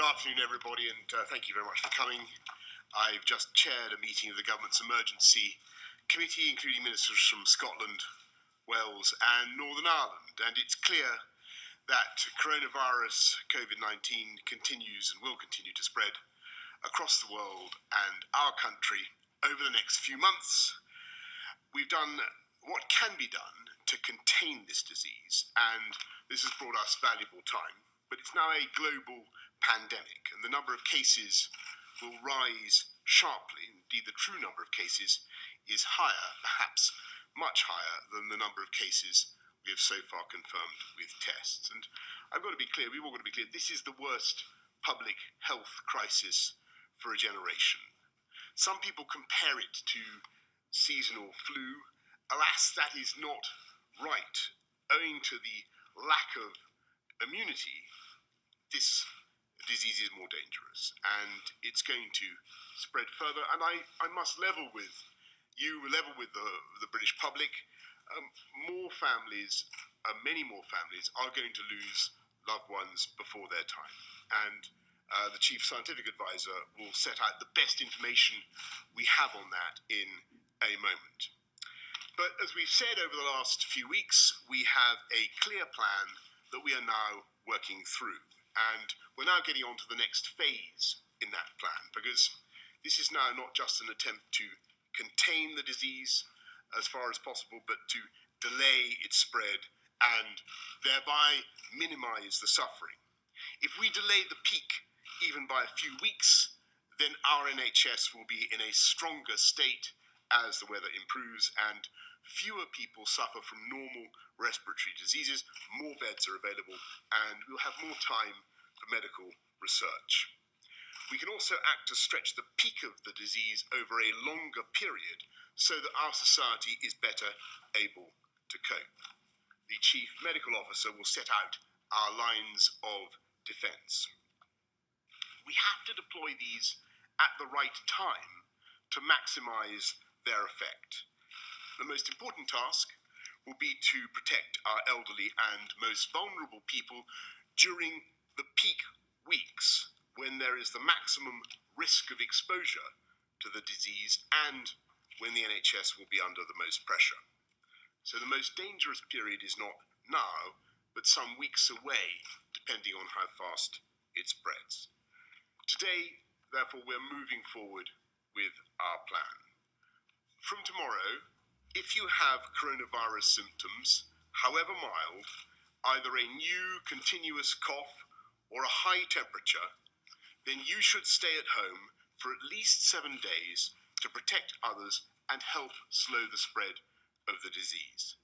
afternoon, everybody, and thank you very much for coming. I've just chaired a meeting of the Government's Emergency Committee, including ministers from Scotland, Wales and Northern Ireland, and it's clear that coronavirus COVID-19 continues and will continue to spread across the world and our country over the next few months. We've done what can be done to contain this disease, and this has brought us valuable time. But it's now a global pandemic, and the number of cases will rise sharply. Indeed, the true number of cases is higher, perhaps much higher than the number of cases we have so far confirmed with tests. And I've got to be clear, we've all got to be clear, this is the worst public health crisis for a generation. Some people compare it to seasonal flu. Alas, that is not right. Owing to the lack of immunity, this disease is more dangerous and it's going to spread further. And I must level with you, level with the British public. More families, many more families are going to lose loved ones before their time. And the Chief Scientific Advisor will set out the best information we have on that in a moment. But as we've said over the last few weeks, we have a clear plan that we are now working through. And we're now getting on to the next phase in that plan, because this is now not just an attempt to contain the disease as far as possible, but to delay its spread and thereby minimize the suffering. If we delay the peak even by a few weeks, then our NHS will be in a stronger state as the weather improves and fewer people suffer from normal respiratory diseases, more beds are available, and we'll have more time for medical research. We can also act to stretch the peak of the disease over a longer period so that our society is better able to cope. The Chief Medical Officer will set out our lines of defence. We have to deploy these at the right time to maximise their effect. The most important task will be to protect our elderly and most vulnerable people during the peak weeks when there is the maximum risk of exposure to the disease and when the NHS will be under the most pressure. So the most dangerous period is not now, but some weeks away, depending on how fast it spreads. Today, therefore, we're moving forward with our plan. From tomorrow, if you have coronavirus symptoms, however mild, either a new continuous cough or a high temperature, then you should stay at home for at least 7 days to protect others and help slow the spread of the disease.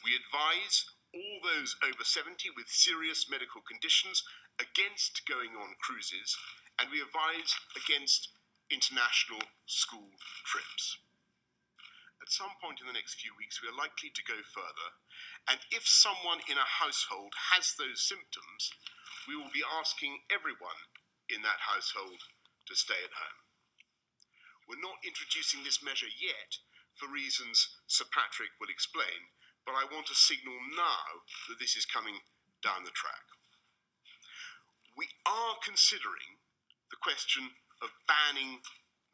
We advise all those over 70 with serious medical conditions against going on cruises, and we advise against international school trips. At some point in the next few weeks, we are likely to go further, and if someone in a household has those symptoms, we will be asking everyone in that household to stay at home. We're not introducing this measure yet for reasons Sir Patrick will explain, but I want to signal now that this is coming down the track. We are considering the question of banning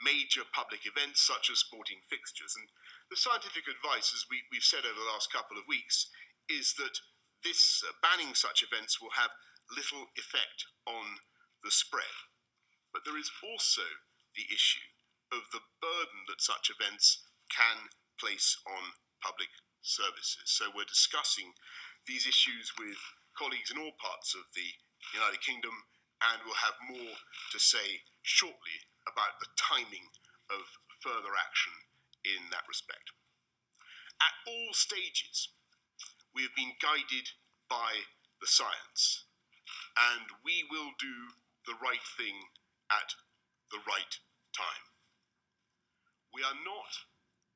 major public events such as sporting fixtures, and the scientific advice, as we've said over the last couple of weeks, is that this banning such events will have little effect on the spread. But there is also the issue of the burden that such events can place on public services. So we're discussing these issues with colleagues in all parts of the United Kingdom, and we'll have more to say shortly about the timing of further action in that respect. At all stages, we have been guided by the science, and we will do the right thing at the right time. We are not,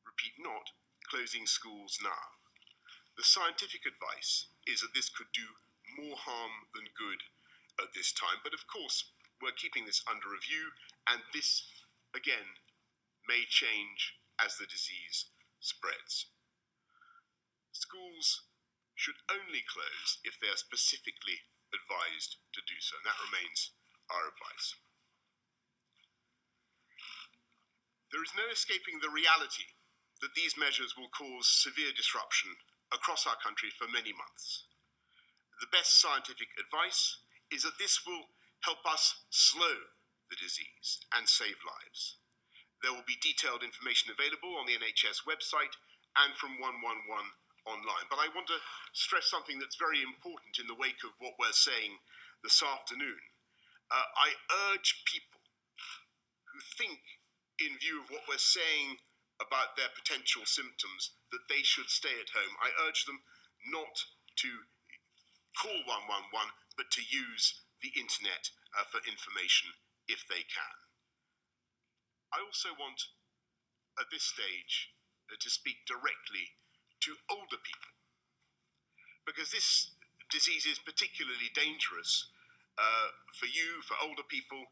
repeat not, closing schools now. The scientific advice is that this could do more harm than good at this time, but of course we're keeping this under review, and this again may change as the disease spreads. Schools should only close if they are specifically advised to do so, and that remains our advice. There is no escaping the reality that these measures will cause severe disruption across our country for many months. The best scientific advice is that this will help us slow the disease and save lives. There will be detailed information available on the NHS website and from 111 online. But I want to stress something that's very important in the wake of what we're saying this afternoon. I urge people who think, in view of what we're saying about their potential symptoms, that they should stay at home. I urge them not to call 111, but to use the internet for information if they can. I also want, at this stage, to speak directly to older people, because this disease is particularly dangerous for you, for older people,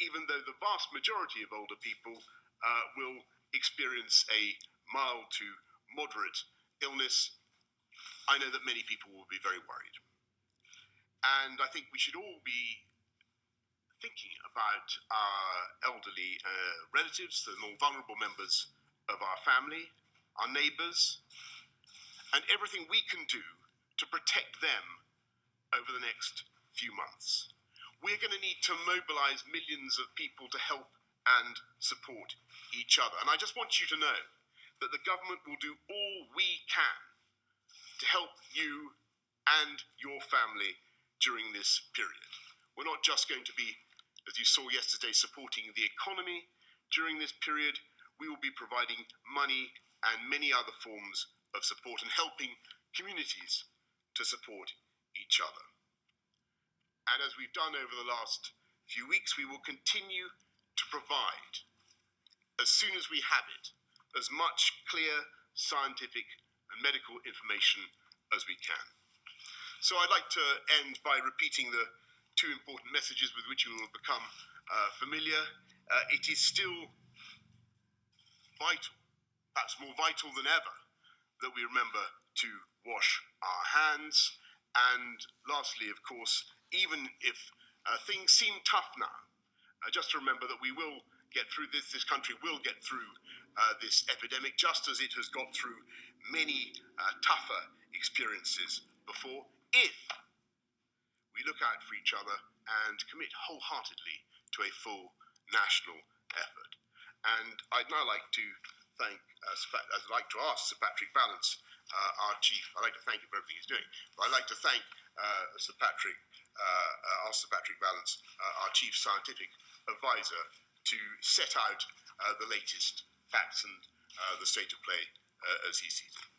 even though the vast majority of older people will experience a mild to moderate illness. I know that many people will be very worried. And I think we should all be thinking about our elderly relatives, the more vulnerable members of our family, our neighbours, and everything we can do to protect them over the next few months. We're going to need to mobilise millions of people to help and support each other. And I just want you to know that the government will do all we can to help you and your family during this period. We're not just going to be, as you saw yesterday, supporting the economy during this period. We will be providing money and many other forms of support and helping communities to support each other. And as we've done over the last few weeks, we will continue to provide, as soon as we have it, as much clear scientific and medical information as we can. So I'd like to end by repeating the two important messages with which you will become familiar. It is still vital, perhaps more vital than ever, that we remember to wash our hands. And lastly, of course, even if things seem tough now, just to remember that we will get through this. This country will get through this epidemic, just as it has got through many tougher experiences before, if we look out for each other and commit wholeheartedly to a full national effort. And I'd now like to thank, I'd like to ask Sir Patrick Vallance, our chief. I'd like to thank him for everything he's doing. But I'd like to thank Sir Patrick Vallance, our chief scientific advisor, to set out the latest facts and the state of play as he sees it.